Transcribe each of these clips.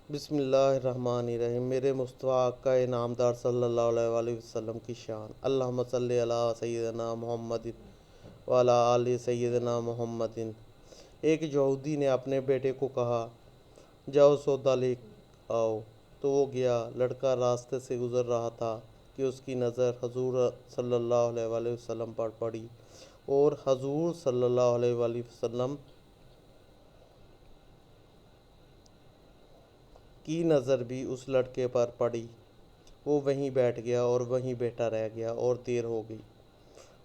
بسم اللہ الرحمن الرحیم۔ میرے مصطفیٰ آقا انعامدار صلی اللہ علیہ وآلہ وسلم کی شان۔ اللہم صلی علی سیدنا محمد وعلی آل سیدنا محمد۔ ایک یہودی نے اپنے بیٹے کو کہا، جاؤ سودا لے آؤ، تو وہ گیا۔ لڑکا راستے سے گزر رہا تھا کہ اس کی نظر حضور صلی اللہ علیہ وآلہ وسلم پر پڑی، اور حضور صلی اللہ علیہ وآلہ وسلم کی نظر بھی اس لڑکے پر پڑی۔ وہ وہیں بیٹھ گیا اور وہیں بیٹھا رہ گیا، اور دیر ہو گئی۔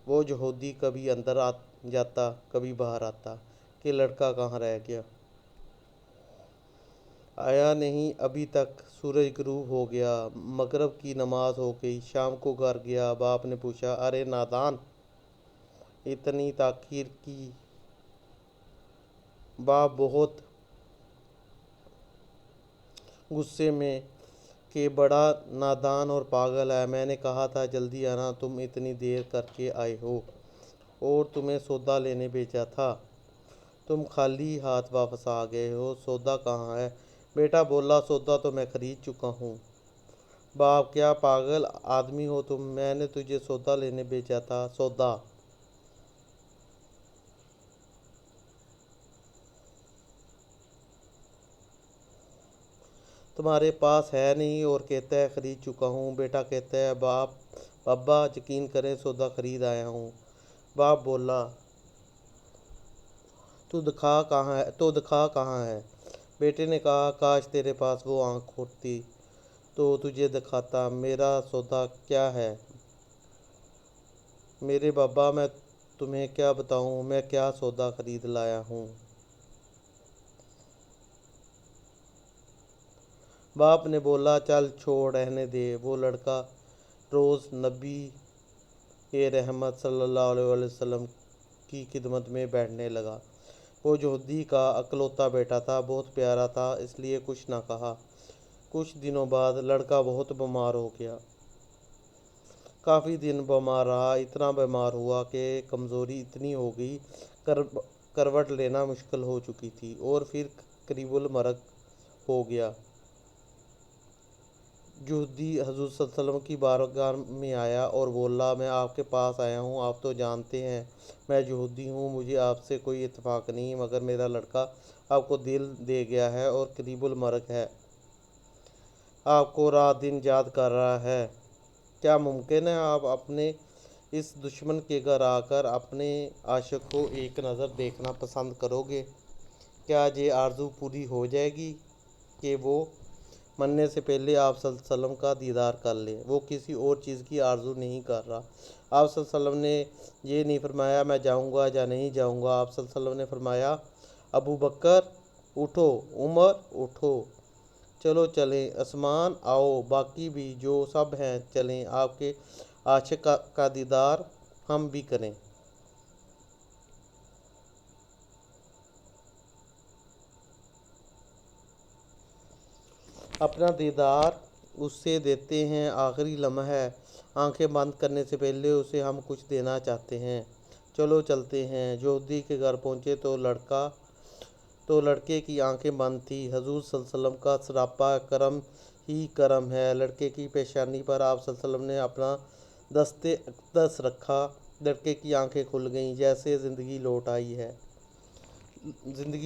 وہ یہودی کبھی اندر جاتا، کبھی باہر آتا کہ لڑکا کہاں رہ گیا، آیا نہیں ابھی تک۔ سورج غروب ہو گیا، مغرب کی نماز ہو گئی۔ شام کو گھر گیا، باپ نے پوچھا، ارے نادان، اتنی تاخیر کی؟ باپ بہت غصے میں کہ بڑا نادان اور پاگل ہے، میں نے کہا تھا جلدی آنا، تم اتنی دیر کر کے آئے ہو، اور تمہیں سودا لینے بھیجا تھا، تم خالی ہاتھ واپس آ گئے ہو، سودا کہاں ہے؟ بیٹا بولا، سودا تو میں خرید چکا ہوں۔ باپ، کیا پاگل آدمی ہو تم، میں نے تجھے سودا لینے بھیجا تھا۔ سودا تمہارے پاس ہے نہیں، اور کہتا ہے خرید چکا ہوں۔ بیٹا کہتا ہے، ابا یقین کریں، سودا خرید آیا ہوں۔ باپ بولا، تو دکھا کہاں ہے؟ بیٹے نے کہا، کاش تیرے پاس وہ آنکھ ہوتی تو تجھے دکھاتا۔ میرا سودا کیا ہے میرے بابا، میں تمہیں کیا بتاؤں، میں کیا سودا خرید لایا ہوں۔ باپ نے بولا، چل چھوڑ، رہنے دے۔ وہ لڑکا روز نبی رحمت صلی اللہ علیہ وآلہ وسلم کی خدمت میں بیٹھنے لگا۔ وہ یہودی کا اکلوتا بیٹا تھا، بہت پیارا تھا، اس لیے کچھ نہ کہا۔ کچھ دنوں بعد لڑکا بہت بیمار ہو گیا۔ کافی دن بیمار رہا، اتنا بیمار ہوا کہ کمزوری اتنی ہو گئی، کروٹ لینا مشکل ہو چکی تھی، اور پھر قریب المرگ ہو گیا۔ یہودی حضور صلی اللہ علیہ وسلم کی بارگاہ میں آیا اور بولا، میں آپ کے پاس آیا ہوں، آپ تو جانتے ہیں میں یہودی ہوں، مجھے آپ سے کوئی اتفاق نہیں، مگر میرا لڑکا آپ کو دل دے گیا ہے اور قریب المرگ ہے، آپ کو رات دن یاد کر رہا ہے۔ کیا ممکن ہے آپ اپنے اس دشمن کے گھر آ کر اپنے عاشق کو ایک نظر دیکھنا پسند کرو گے؟ کیا یہ آرزو پوری ہو جائے گی کہ وہ مرنے سے پہلے آپ صلی اللہ علیہ وسلم کا دیدار کر لے؟ وہ کسی اور چیز کی آرزو نہیں کر رہا۔ آپ صلی اللہ علیہ وسلم نے یہ نہیں فرمایا میں جاؤں گا یا نہیں جاؤں گا۔ آپ صلی اللہ علیہ وسلم نے فرمایا، ابو بکر اٹھو، عمر اٹھو، چلو چلیں، عثمان آؤ، باقی بھی جو سب ہیں چلیں، آپ کے عاشق کا دیدار ہم بھی کریں۔ اپنا دیدار اس سے دیتے ہیں، آخری لمحہ ہے، آنکھیں بند کرنے سے پہلے اسے ہم کچھ دینا چاہتے ہیں، چلو چلتے ہیں۔ یہودی کے گھر پہنچے تو لڑکے کی آنکھیں بند تھیں۔ حضور صلی اللہ علیہ وسلم کا سراپا کرم ہی کرم ہے۔ لڑکے کی پیشانی پر آپ صلی اللہ علیہ وسلم نے اپنا دست اقدس رکھا، لڑکے کی آنکھیں کھل گئیں، جیسے زندگی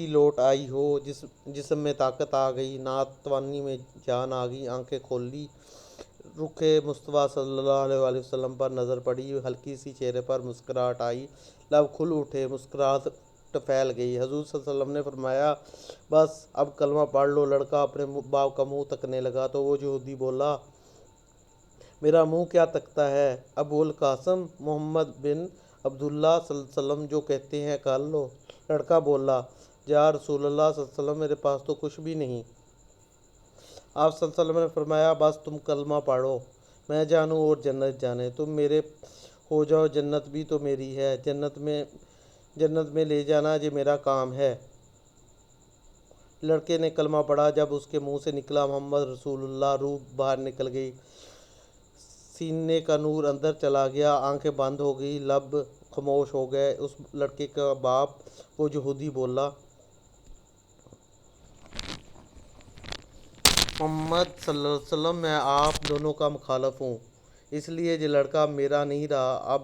لوٹ آئی ہو، جسم میں طاقت آ گئی، ناتوانی میں جان آ گئی، آنکھیں کھول لی، رخ مصطفیٰ صلی اللہ علیہ وآلہ وسلم پر نظر پڑی، ہلکی سی چہرے پر مسکراہٹ آئی، لب کھل اٹھے، مسکراہٹ پھیل گئی۔ حضور صلی اللہ علیہ وسلم نے فرمایا، بس اب کلمہ پڑھ لو۔ لڑکا اپنے باپ کا منہ تکنے لگا تو وہ یہودی بولا، میرا منہ کیا تکتا ہے، ابو القاسم محمد بن عبداللہ صلی اللہ علیہ وسلم جو کہتے ہیں کر لو۔ لڑکا بولا، یا رسول اللہ صلی اللہ علیہ وسلم، میرے پاس تو کچھ بھی نہیں۔ آپ صلی اللہ علیہ وسلم نے فرمایا، بس تم کلمہ پڑھو، میں جانوں اور جنت جانے، تم میرے ہو جاؤ، جنت بھی تو میری ہے، جنت میں لے جانا یہ میرا کام ہے۔ لڑکے نے کلمہ پڑھا، جب اس کے منہ سے نکلا محمد رسول اللہ، روح باہر نکل گئی، سینے کا نور اندر چلا گیا، آنکھیں بند ہو گئی، لب خاموش ہو گئے۔ اس لڑکے کا باپ وہ یہودی بولا، محمد صلی اللہ علیہ وسلم میں آپ دونوں کا مخالف ہوں، اس لیے یہ لڑکا میرا نہیں رہا، اب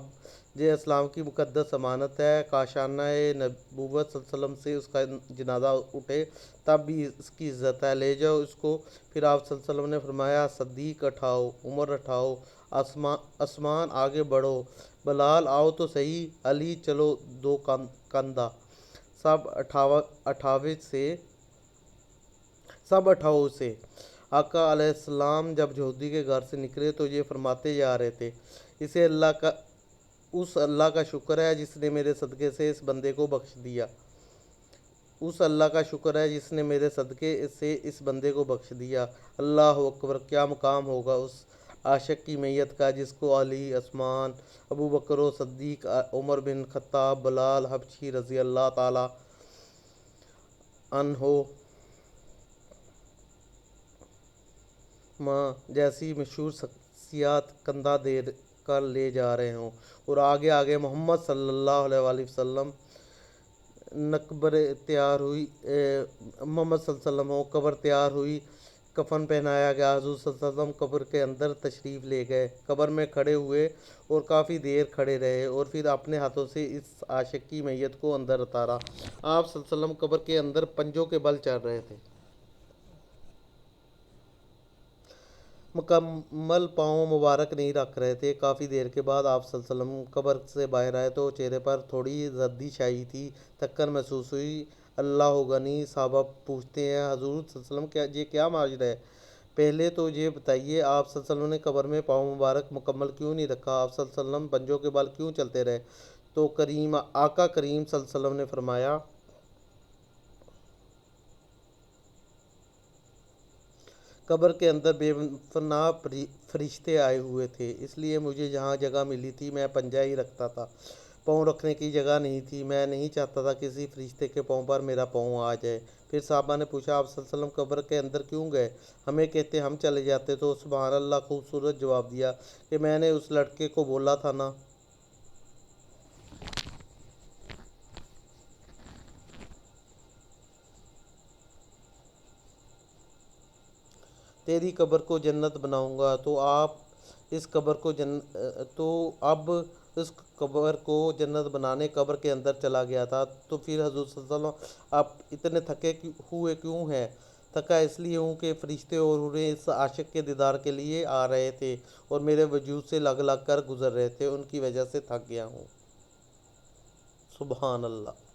یہ اسلام کی مقدس امانت ہے، کاشانہ نبوت صلی اللہ علیہ وسلم سے اس کا جنازہ اٹھے تب بھی اس کی عزت ہے، لے جاؤ اس کو۔ پھر آپ صلی اللہ علیہ وسلم نے فرمایا صدیق اٹھاؤ، عمر اٹھاؤ، عثمان آگے بڑھو، بلال آؤ تو صحیح، علی چلو دو کندھا، سب اٹھاؤ اسے۔ آقا علیہ السلام جب یہودی کے گھر سے نکلے تو یہ فرماتے جا رہے تھے، اس اللہ کا شکر ہے جس نے میرے صدقے سے اس بندے کو بخش دیا، اس اللہ کا شکر ہے جس نے میرے صدقے سے اس بندے کو بخش دیا۔ اللہ اکبر، کیا مقام ہوگا اس عاشق کی میت کا جس کو علی، عثمان، ابو بکر و صدیق، عمر بن خطاب، بلال حبشی رضی اللہ تعالی عنہ جیسی مشہور شخصیات کندھا دے کر لے جا رہے ہوں، اور آگے آگے محمد صلی اللہ علیہ وآلہ وسلم قبر تیار ہوئی، قبر تیار ہوئی، کفن پہنایا گیا، حضور صلی اللہ علیہ وسلم قبر کے اندر تشریف لے گئے، قبر میں کھڑے ہوئے اور کافی دیر کھڑے رہے اور پھر اپنے ہاتھوں سے اس عاشق کی میت کو اندر اتارا۔ آپ صلی اللہ علیہ وسلم قبر کے اندر پنجوں کے بل چل رہے تھے، مکمل پاؤں مبارک نہیں رکھ رہے تھے۔ کافی دیر کے بعد آپ صلی اللہ علیہ وسلم قبر سے باہر آئے تو چہرے پر تھوڑی زردی چھائی تھی، تھکن محسوس ہوئی۔ اللہ غنی، صحابہ پوچھتے ہیں حضور صلی اللہ علیہ وسلم یہ کیا ماجرا ہے؟ پہلے تو یہ بتائیے آپ صلی اللہ علیہ وسلم نے قبر میں پاؤں مبارک مکمل کیوں نہیں رکھا؟ آپ صلی اللہ علیہ وسلم پنجوں کے بل کیوں چلتے رہے؟ تو آقا کریم صلی اللہ علیہ وسلم نے فرمایا قبر کے اندر بے پناہ فرشتے آئے ہوئے تھے، اس لیے مجھے جہاں جگہ ملی تھی میں پنجہ ہی رکھتا تھا، پاؤں رکھنے کی جگہ نہیں تھی، میں نہیں چاہتا تھا کسی فرشتے کے پاؤں پر میرا پاؤں آ جائے۔ پھر صحابہ نے پوچھا آپ صلی اللہ علیہ وسلم قبر کے اندر کیوں گئے؟ ہمیں کہتے ہم چلے جاتے تو سبحان اللہ خوبصورت جواب دیا کہ میں نے اس لڑکے کو بولا تھا نا، تیری قبر کو جنت بناؤں گا، تو اب اس قبر کو جنت بنانے قبر کے اندر چلا گیا تھا۔ تو پھر حضور صلی اللہ علیہ وسلم آپ اتنے تھکے ہوئے کیوں ہیں؟ تھکا اس لیے ہوں کہ فرشتے اور حوریں اس عاشق کے دیدار کے لیے آ رہے تھے اور میرے وجود سے لگ لگ کر گزر رہے تھے، ان کی وجہ سے تھک گیا ہوں۔ سبحان اللہ۔